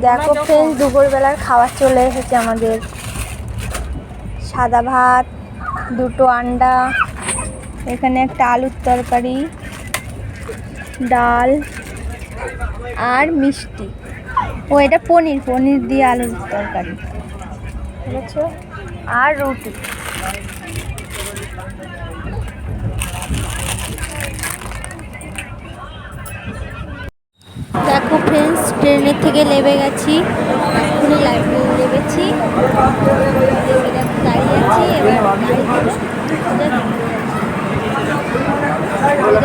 দেখো ফ্রেন্ডস, দুপুরবেলার খাবার চলে এসেছে আমাদের। সাদা ভাত, দুটো আন্ডা, এখানে একটা আলুর তরকারি, ডাল আর মিষ্টি। ও এটা পনির দিয়ে আলুর তরকারি, ঠিক আছে, আর রুটি। দেখো ফ্রেন্ডস, ট্রেনের থেকে নেমে গেছি, এখনই নেমেছি, দাঁড়িয়ে আছি। এবার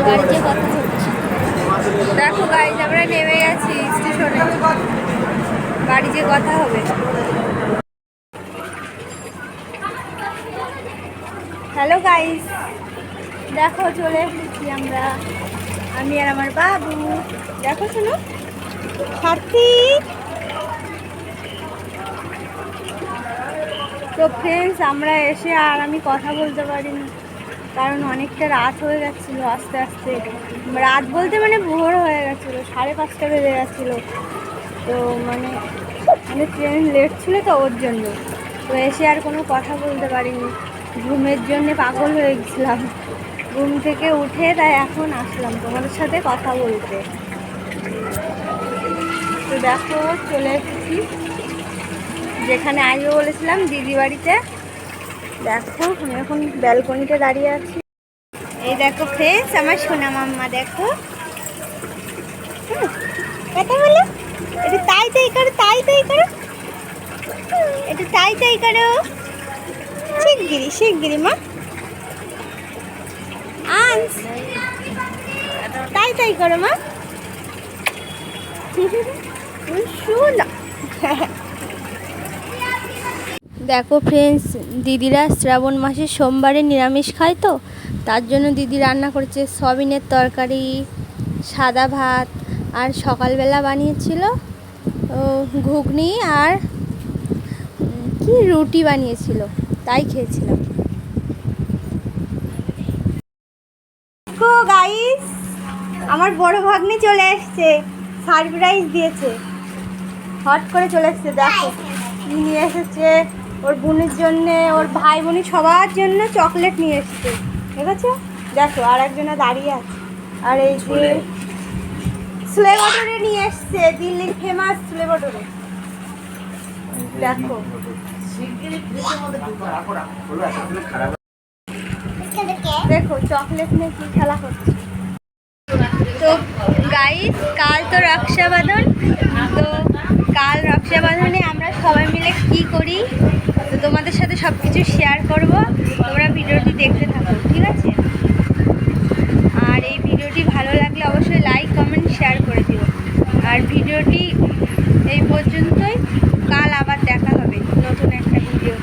বাড়ি যেয়ে কথা হচ্ছে। দেখো গাইজ, আমরা নেমে গেছি স্টেশনে, বাড়ি যেয়ে কথা হবে। হ্যালো গাইজ, দেখো চলে এসেছি আমরা, আমি আর আমার বাবু। দেখো শোনো সাথী। তো ফ্রেন্ডস, আমরা এসে আর আমি কথা বলতে পারিনি, কারণ অনেকটা রাত হয়ে গেছিলো। আস্তে আস্তে রাত বলতে মানে ভোর হয়ে গেছিলো, 5:30 বেজে গেছিলো। তো মানে ট্রেন লেট ছিল, তো ওর জন্য তো এসে আর কোনো কথা বলতে পারিনি। ঘুমের জন্য পাগল হয়ে গেছিলাম, ঘুম থেকে উঠে তাই এখন আসলাম তোমাদের সাথে কথা বলতে। তো দেখো চলে এসেছি যেখানে আগে বলেছিলাম, দিদি বাড়িতে। দেখো আমি এখন ব্যালকনিতে দাঁড়িয়ে আছি। এই দেখো ফ্রেন্ডস, আমার সোনা মাম্মা। দেখো কথা বলো, এটা তাই তাই করো, তাই তাই করো, এটা তাই তাই করো, শিগগিরি শিগগিরি মা আনস, তাই তাই করো মা। দেখো ফ্রেন্ডস, দিদিরা শ্রাবণ মাসের সোমবারে নিরামিষ খায়, তো তার জন্য দিদি রান্না করেছে সয়াবিনের তরকারি, সাদা ভাত, আর সকালবেলা বানিয়েছিল ঘুগনি আর কি রুটি বানিয়েছিল, তাই খেয়েছিলাম। দেখো গাইস, আমার বড় ভাগ্নি চলে এসছে, সারপ্রাইজ দিয়েছে, হট করে চলে এসছে। দেখো কি নিয়ে এসেছে, ওর বোনের জন্য, ওর ভাই বোন সবার জন্য চকলেট নিয়ে এসছে, ঠিক আছে। দেখো আর একজনে দাঁড়িয়ে আছে, আর এই যে ছোলে ভটোরে নিয়ে এসছে, দিল্লির ফেমাস ছোলে ভটোরে। দেখো দেখো চকলেট নিয়ে কি খেলা হচ্ছে। তো গাইস, কাল তো রক্ষাবন্ধন, তো কাল রক্ষাবন্ধনে আমরা সবাই মিলে কি করি, তো তোমাদের সাথে সব কিছু শেয়ার করব, তোমরা ভিডিওটি দেখতে থাকো, ঠিক আছে। আর এই ভিডিওটি ভালো লাগলে অবশ্যই লাইক কমেন্ট শেয়ার করে দিও। আর ভিডিওটি এই পর্যন্তই, কাল আবার দেখা হবে নতুন একটা ভিডিও।